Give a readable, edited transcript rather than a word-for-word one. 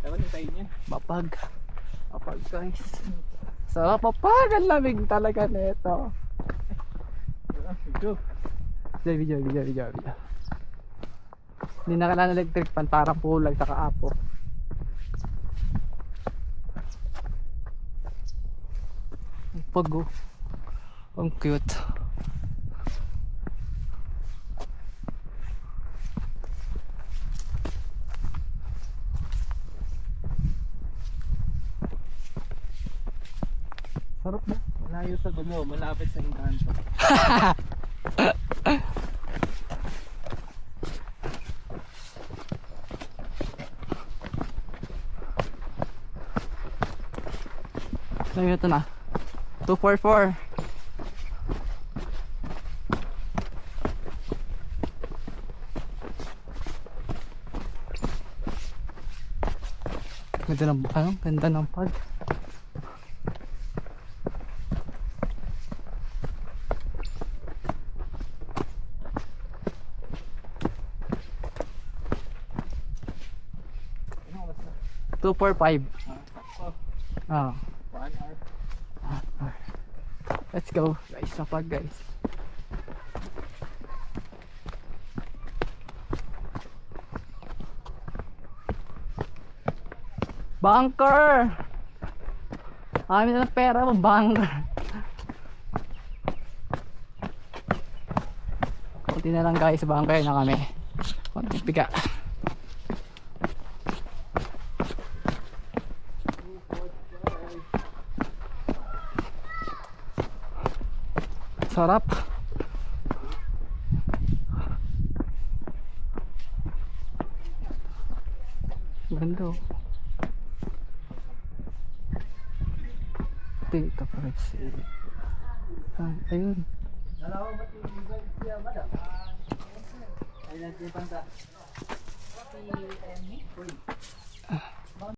Tawag sa inyo. Mapag. Mapag guys. Sarap mapag. Ang lamig talaga nito. Video. Hindi na kailangan electric fan, parang pulag sa kaapo. Pag oh. Ang cute. Sarap ba? Malayo sa gulo, malapit sa Encanto. So ito na 244. Ganda ng ganda ng pag. Ano oras na? 245. Ah. 1 hour. Let's go guys, sa pag guys. Bunker! Kami na ng pera mo, bunker. Kunti na lang guys, bunker na kami. Kunti piga. Sarap. Ganda. Dito pa rin siya. Ayun. Nalawa ba ito siya, madam? Ay, nagpipanta. Si Emmy?